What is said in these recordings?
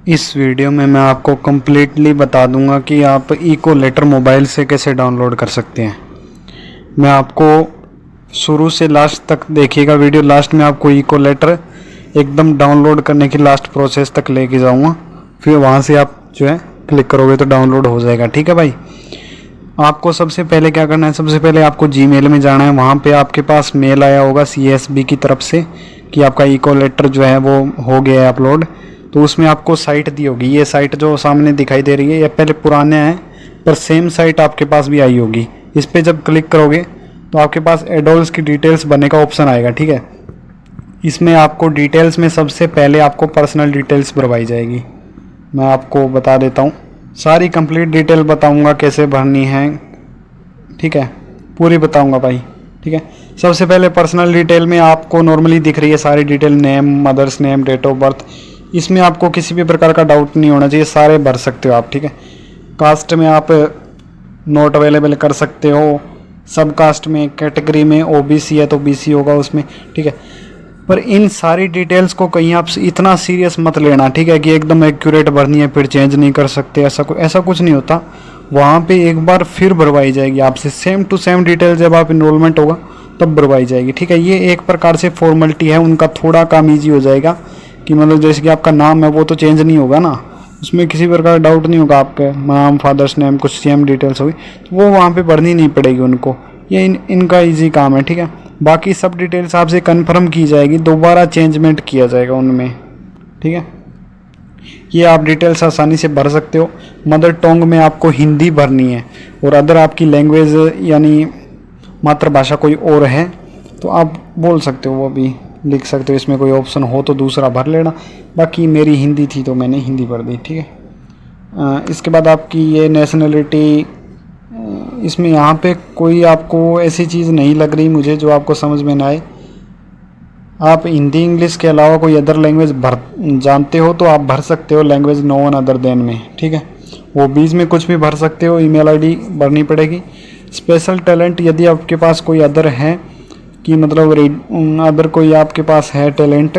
इस वीडियो में मैं आपको कम्प्लीटली बता दूंगा कि आप इको लेटर मोबाइल से कैसे डाउनलोड कर सकते हैं। मैं आपको शुरू से लास्ट तक देखिएगा वीडियो। लास्ट में आपको इको लेटर एकदम डाउनलोड करने की लास्ट प्रोसेस तक लेके जाऊंगा, फिर वहाँ से आप जो है क्लिक करोगे तो डाउनलोड हो जाएगा। ठीक है भाई। आपको सबसे पहले क्या करना है, सबसे पहले आपको जीमेल में जाना है। वहाँ पे आपके पास मेल आया होगा CSB की तरफ से कि आपका इको लेटर जो है वो हो गया है अपलोड। तो उसमें आपको साइट दी होगी, ये साइट जो सामने दिखाई दे रही है ये पहले पुराने हैं पर सेम साइट आपके पास भी आई होगी। इस पर जब क्लिक करोगे तो आपके पास एडोल्स की डिटेल्स बनने का ऑप्शन आएगा। ठीक है। इसमें आपको डिटेल्स में सबसे पहले आपको पर्सनल डिटेल्स भरवाई जाएगी। मैं आपको बता देता हूँ, सारी कंप्लीट डिटेल बताऊँगा कैसे भरनी है। ठीक है, पूरी बताऊँगा भाई। ठीक है। सबसे पहले पर्सनल डिटेल में आपको नॉर्मली दिख रही है सारी detail, name, mother's name, date of birth. इसमें आपको किसी भी प्रकार का डाउट नहीं होना चाहिए, सारे भर सकते हो आप। ठीक है। कास्ट में आप नोट अवेलेबल कर सकते हो, सब कास्ट में, कैटेगरी में OBC है तो BC होगा उसमें। ठीक है। पर इन सारी डिटेल्स को कहीं आप इतना सीरियस मत लेना। ठीक है, कि एकदम एक्यूरेट भरनी है फिर चेंज नहीं कर सकते, ऐसा कुछ नहीं होता। वहाँ पे एक बार फिर भरवाई जाएगी आपसे सेम टू सेम डिटेल, जब आप इनरोलमेंट होगा तब भरवाई जाएगी। ठीक है। ये एक प्रकार से फॉर्मेलिटी है, उनका थोड़ा काम ईजी हो जाएगा कि मतलब जैसे कि आपका नाम है वो तो चेंज नहीं होगा ना, उसमें किसी प्रकार का डाउट नहीं होगा। आपके नाम, फादर्स नेम, कुछ सेम डिटेल्स होगी तो वो वहाँ पे भरनी नहीं पड़ेगी उनको। ये इनका इजी काम है। ठीक है। बाकी सब डिटेल्स आपसे कंफर्म की जाएगी, दोबारा चेंजमेंट किया जाएगा उनमें। ठीक है। ये आप डिटेल्स आसानी से भर सकते हो। मदर टंग में आपको हिंदी भरनी है और अदर आपकी लैंग्वेज यानी मातृभाषा कोई और है तो आप बोल सकते हो, वो भी लिख सकते हो। इसमें कोई ऑप्शन हो तो दूसरा भर लेना। बाकी मेरी हिंदी थी तो मैंने हिंदी भर दी। ठीक है। इसके बाद आपकी ये नेशनलिटी, इसमें यहाँ पे कोई आपको ऐसी चीज़ नहीं लग रही मुझे जो आपको समझ में ना आए। आप हिंदी इंग्लिश के अलावा कोई अदर लैंग्वेज भर जानते हो तो आप भर सकते हो, language no one other than में। ठीक है। वो बीच में कुछ भी भर सकते हो, ईमेल आईडी भरनी पड़ेगी। स्पेशल टैलेंट यदि आपके पास कोई अदर है कि मतलब अदर कोई आपके पास है टैलेंट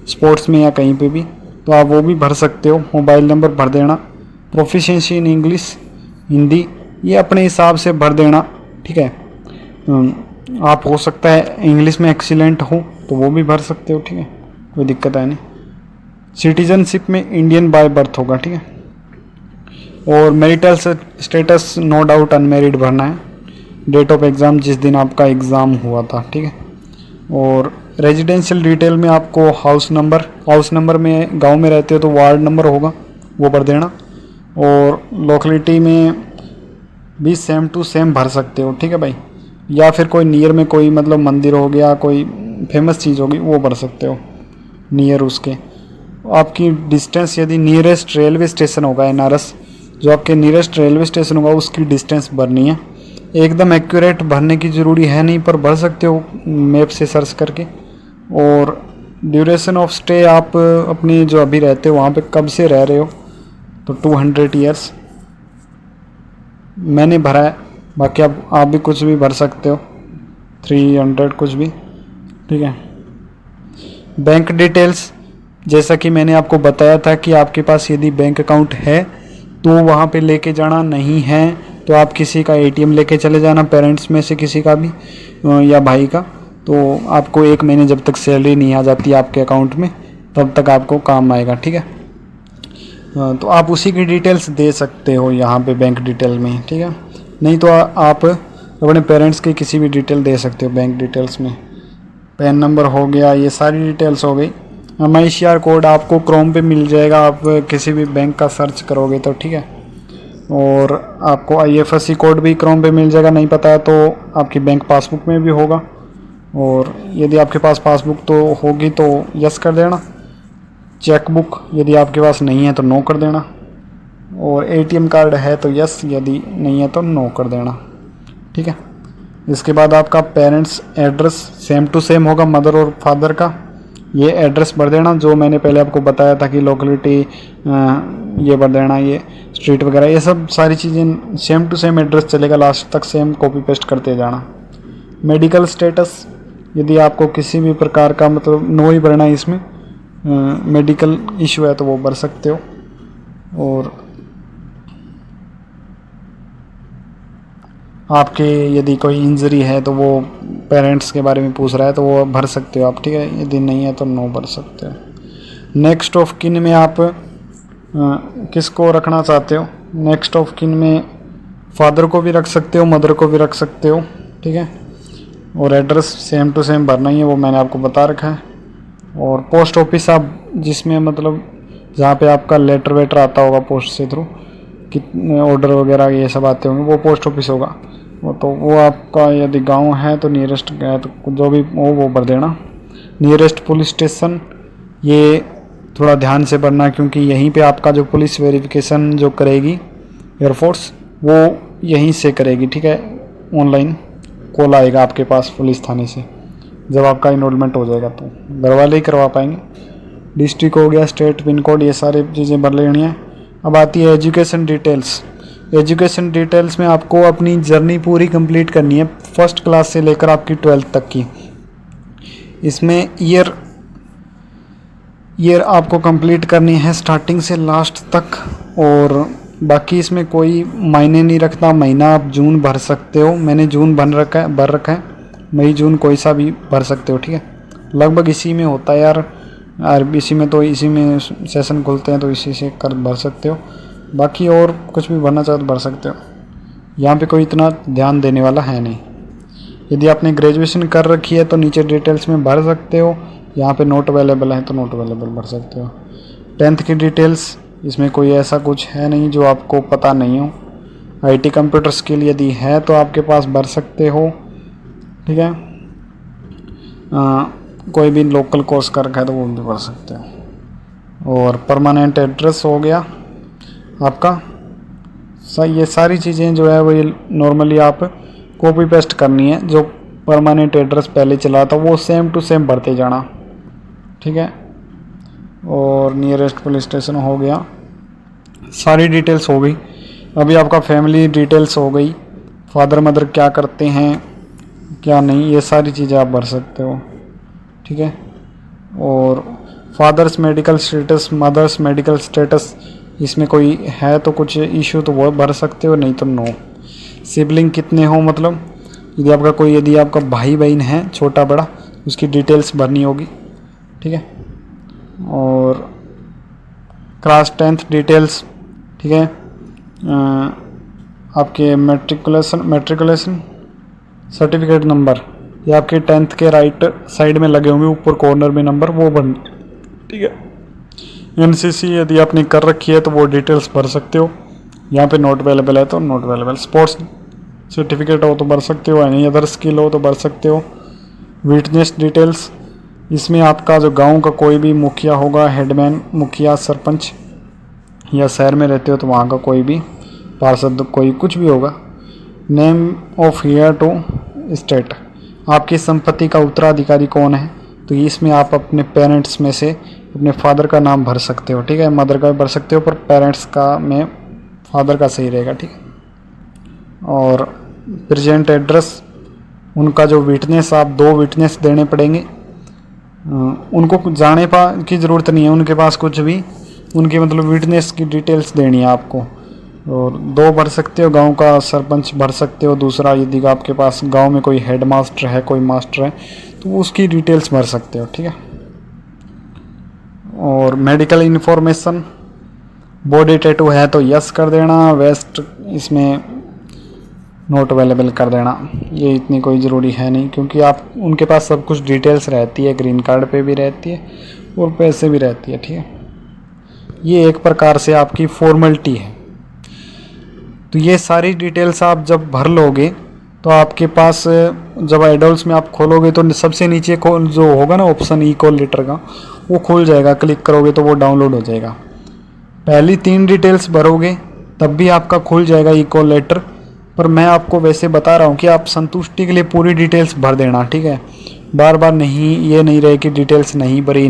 स्पोर्ट्स में या कहीं पे भी, तो आप वो भी भर सकते हो। मोबाइल नंबर भर देना। प्रोफिशिएंसी इन इंग्लिश, हिंदी, ये अपने हिसाब से भर देना। ठीक है। आप हो सकता है इंग्लिश में एक्सीलेंट हो तो वो भी भर सकते हो। ठीक है, कोई दिक्कत है नहीं। सिटीजनशिप में इंडियन बाय बर्थ होगा। ठीक है। और marital status no doubt unmarried भरना है। डेट ऑफ एग्ज़ाम जिस दिन आपका एग्ज़ाम हुआ था। ठीक है। और रेजिडेंशियल डिटेल में आपको हाउस नंबर में गांव में रहते हो तो वार्ड नंबर होगा, वो भर देना। और लोकेलिटी में भी सेम टू सेम भर सकते हो। ठीक है भाई। या फिर कोई नियर में कोई मतलब मंदिर हो गया, कोई फेमस चीज़ होगी, वो भर सकते हो नियर उसके। आपकी डिस्टेंस यदि नियरेस्ट रेलवे स्टेशन होगा NRS, जो आपके नियरेस्ट रेलवे स्टेशन होगा उसकी डिस्टेंस भरनी है। एकदम एक्यूरेट भरने की ज़रूरी है नहीं, पर भर सकते हो मैप से सर्च करके। और ड्यूरेशन ऑफ स्टे, आप अपनी जो अभी रहते हो वहाँ पे कब से रह रहे हो, तो 200 ईयर्स मैंने भरा है। बाकी आप भी कुछ भी भर सकते हो, 300 कुछ भी। ठीक है। बैंक डिटेल्स, जैसा कि मैंने आपको बताया था कि आपके पास यदि बैंक अकाउंट है तो वहाँ पे लेके जाना, नहीं है तो आप किसी का ATM लेके चले जाना, पेरेंट्स में से किसी का भी या भाई का। तो आपको 1 महीने जब तक सैलरी नहीं आ जाती आपके अकाउंट में तब तक आपको काम आएगा। ठीक है। तो आप उसी की डिटेल्स दे सकते हो यहाँ पे बैंक डिटेल में। ठीक है। नहीं तो आप अपने पेरेंट्स की किसी भी डिटेल दे सकते हो बैंक डिटेल्स में। पैन नंबर हो गया, ये सारी डिटेल्स हो गई। MICR कोड आपको क्रोम पे मिल जाएगा, आप किसी भी बैंक का सर्च करोगे तो। ठीक है। और आपको IFSC कोड भी क्रोम पे मिल जाएगा, नहीं पता है तो आपकी बैंक पासबुक में भी होगा। और यदि आपके पास पासबुक तो होगी तो यस कर देना। चेकबुक यदि आपके पास नहीं है तो नो कर देना। और ATM कार्ड है तो यस, यदि नहीं है तो नो कर देना। ठीक है। इसके बाद आपका parents address same to same होगा, मदर और फादर का। ये एड्रेस भर देना जो मैंने पहले आपको बताया था कि लोकेलिटी ये भर देना, ये स्ट्रीट वगैरह, ये सब सारी चीज़ें सेम टू सेम एड्रेस चलेगा, लास्ट तक सेम कॉपी पेस्ट करते जाना। मेडिकल स्टेटस, यदि आपको किसी भी प्रकार का मतलब नो ही भरना है इसमें, मेडिकल इशू है तो वो भर सकते हो। और आपके यदि कोई इंजरी है तो वो पेरेंट्स के बारे में पूछ रहा है तो वो भर सकते हो आप, ठीक है। यदि नहीं है तो नो भर सकते हो। नेक्स्ट ऑफ किन में आप किसको रखना चाहते हो? नेक्स्ट ऑफ किन में फादर को भी रख सकते हो, मदर को भी रख सकते हो, ठीक है। और एड्रेस सेम टू सेम भरना ही है, वो मैंने आपको बता रखा है। और पोस्ट ऑफिस आप जिसमें मतलब जहाँ पे आपका लेटर वेटर आता होगा पोस्ट से थ्रू, कितने ऑर्डर वगैरह ये सब आते होंगे, वो पोस्ट ऑफिस होगा। वो आपका यदि गांव है तो नियरेस्ट है तो जो भी वो भर देना। नियरेस्ट पुलिस स्टेशन ये थोड़ा ध्यान से भरना, क्योंकि यहीं पे आपका जो पुलिस वेरिफिकेशन जो करेगी एयरफोर्स, वो यहीं से करेगी, ठीक है। ऑनलाइन कॉल आएगा आपके पास पुलिस थाने से जब आपका इनरोलमेंट हो जाएगा, तो घर वाले ही करवा पाएंगे। डिस्ट्रिक्ट हो गया, स्टेट, पिन कोड, ये सारी चीज़ें भर लेनी है। अब आती है एजुकेशन डिटेल्स। एजुकेशन डिटेल्स में आपको अपनी जर्नी पूरी कंप्लीट करनी है, फर्स्ट क्लास से लेकर आपकी 12th तक की। इसमें ईयर आपको कंप्लीट करनी है स्टार्टिंग से लास्ट तक। और बाकी इसमें कोई मायने नहीं रखता, महीना आप जून भर सकते हो। मैंने जून भर रखा है। मई जून कोई सा भी भर सकते हो, ठीक है। लगभग इसी में होता है यार, आरबीसी में तो इसी में सेशन खुलते हैं तो इसी से कर भर सकते हो। बाकी और कुछ भी भरना चाहो तो भर सकते हो, यहाँ पे कोई इतना ध्यान देने वाला है नहीं। यदि आपने ग्रेजुएशन कर रखी है तो नीचे डिटेल्स में भर सकते हो, यहाँ पे नोट अवेलेबल है तो नोट अवेलेबल भर सकते हो। 10th की डिटेल्स, इसमें कोई ऐसा कुछ है नहीं जो आपको पता नहीं हो। आईटी कंप्यूटर स्किल यदि है तो आपके पास भर सकते हो, ठीक है। कोई भी लोकल कोर्स कर रखा है तो वो भी भर सकते हो। और परमानेंट एड्रेस हो गया आपका। ये सारी चीज़ें जो है वो ये नॉर्मली आप कॉपी पेस्ट करनी है। जो परमानेंट एड्रेस पहले चला था वो सेम टू सेम भरते जाना, ठीक है। और नियरेस्ट पुलिस स्टेशन हो गया, सारी डिटेल्स हो गई। अभी आपका फैमिली डिटेल्स हो गई, फादर मदर क्या करते हैं क्या नहीं, ये सारी चीज़ें आप भर सकते हो, ठीक है। और father's medical status, mother's medical status, इसमें कोई है तो कुछ इशू तो वो भर सकते हो, नहीं तो नो। सिबलिंग कितने हो, मतलब यदि आपका भाई बहन है छोटा बड़ा, उसकी डिटेल्स भरनी होगी, ठीक है। और क्लास 10th डिटेल्स, ठीक है। आपके मैट्रिकुलेशन सर्टिफिकेट नंबर, ये आपके 10th के राइट साइड में लगे होंगे ऊपर कॉर्नर में नंबर, वो भरने, ठीक है। एनसीसी यदि आपने कर रखी है तो वो डिटेल्स भर सकते हो, यहाँ पे नोट अवेलेबल है तो नोट अवेलेबल। स्पोर्ट्स सर्टिफिकेट हो तो भर सकते हो, एनी अदर स्किल हो तो भर सकते हो। विटनेस डिटेल्स, इसमें आपका जो गांव का कोई भी मुखिया होगा, हेडमैन, मुखिया, सरपंच, या शहर में रहते हो तो वहाँ का कोई भी पार्षद, कोई कुछ भी होगा। Name of heir to state, आपकी संपत्ति का उत्तराधिकारी कौन है, तो इसमें आप अपने पेरेंट्स में से अपने फादर का नाम भर सकते हो, ठीक है। मदर का भी भर सकते हो, पर पेरेंट्स का में फादर का सही रहेगा, ठीक है। और प्रेजेंट एड्रेस, उनका जो विटनेस, आप 2 विटनेस देने पड़ेंगे। उनको कुछ जाने की ज़रूरत नहीं है, उनके पास कुछ भी, उनकी मतलब विटनेस की डिटेल्स देनी है आपको। और 2 भर सकते हो, गांव का सरपंच भर सकते हो। दूसरा यदि आपके पास गांव में कोई हेड मास्टर है, कोई मास्टर है, तो उसकी डिटेल्स भर सकते हो, ठीक है। और मेडिकल इन्फॉर्मेशन, बॉडी टैटू है तो यस कर देना, वेस्ट इसमें नोट अवेलेबल कर देना। ये इतनी कोई ज़रूरी है नहीं, क्योंकि आप उनके पास सब कुछ डिटेल्स रहती है, ग्रीन कार्ड पे भी रहती है और पैसे भी रहती है, ठीक है। ये एक प्रकार से आपकी फॉर्मेलिटी है। तो ये सारी डिटेल्स आप जब भर लोगे तो आपके पास जब एडल्ट्स में आप खोलोगे तो सबसे नीचे जो होगा ना ऑप्शन ई कॉल लेटर का, वो खुल जाएगा। क्लिक करोगे तो वो डाउनलोड हो जाएगा। पहली 3 डिटेल्स भरोगे तब भी आपका खुल जाएगा ई कॉल लेटर। पर मैं आपको वैसे बता रहा हूँ कि आप संतुष्टि के लिए पूरी डिटेल्स भर देना, ठीक है। बार बार नहीं, ये नहीं रहे कि डिटेल्स नहीं भरी,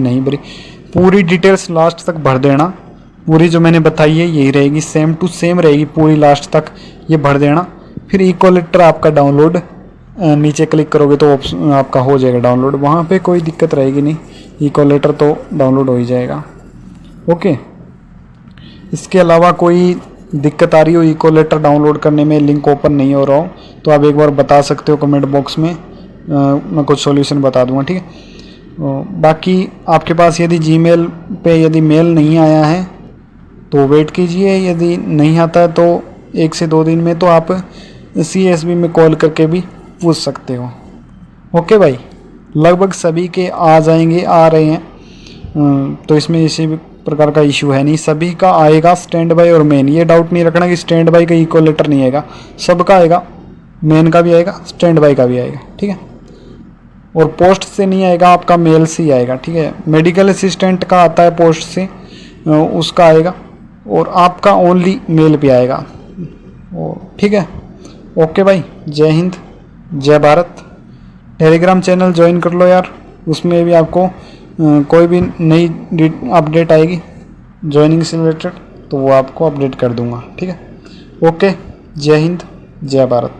पूरी डिटेल्स लास्ट तक भर देना। पूरी जो मैंने बताई है यही रहेगी, सेम टू सेम रहेगी पूरी लास्ट तक, ये भर देना। फिर ई कॉल लेटर आपका डाउनलोड, नीचे क्लिक करोगे तो आपका हो जाएगा डाउनलोड, वहाँ पे कोई दिक्कत रहेगी नहीं। इको लेटर तो डाउनलोड हो ही जाएगा। ओके, इसके अलावा कोई दिक्कत आ रही हो इको लेटर डाउनलोड करने में, लिंक ओपन नहीं हो रहा हो, तो आप एक बार बता सकते हो कमेंट बॉक्स में, मैं कुछ सॉल्यूशन बता दूंगा, ठीक है। बाकी आपके पास यदि जीमेल पे यदि मेल नहीं आया है तो वेट कीजिए, यदि नहीं आता है तो 1 से 2 दिन में तो आप CSB में कॉल करके भी पूछ सकते हो। ओके भाई, लगभग सभी के आ जाएंगे, आ रहे हैं, तो इसमें किसी भी प्रकार का इशू है नहीं, सभी का आएगा स्टैंड बाई और मेन। ये डाउट नहीं रखना कि स्टैंड बाई का इको लेटर नहीं आएगा, सबका आएगा, मेन का भी आएगा, स्टैंड बाई का भी आएगा, ठीक है। और पोस्ट से नहीं आएगा, आपका मेल से ही आएगा, ठीक है। मेडिकल असिस्टेंट का आता है पोस्ट से, उसका आएगा, और आपका ओनली मेल पे आएगा, ठीक है। ओके भाई, जय हिंद, जय भारत। टेलीग्राम चैनल ज्वाइन कर लो यार, उसमें भी आपको कोई भी नई अपडेट आएगी ज्वाइनिंग से रिलेटेड तो वो आपको अपडेट कर दूंगा, ठीक है। ओके, जय हिंद, जय भारत।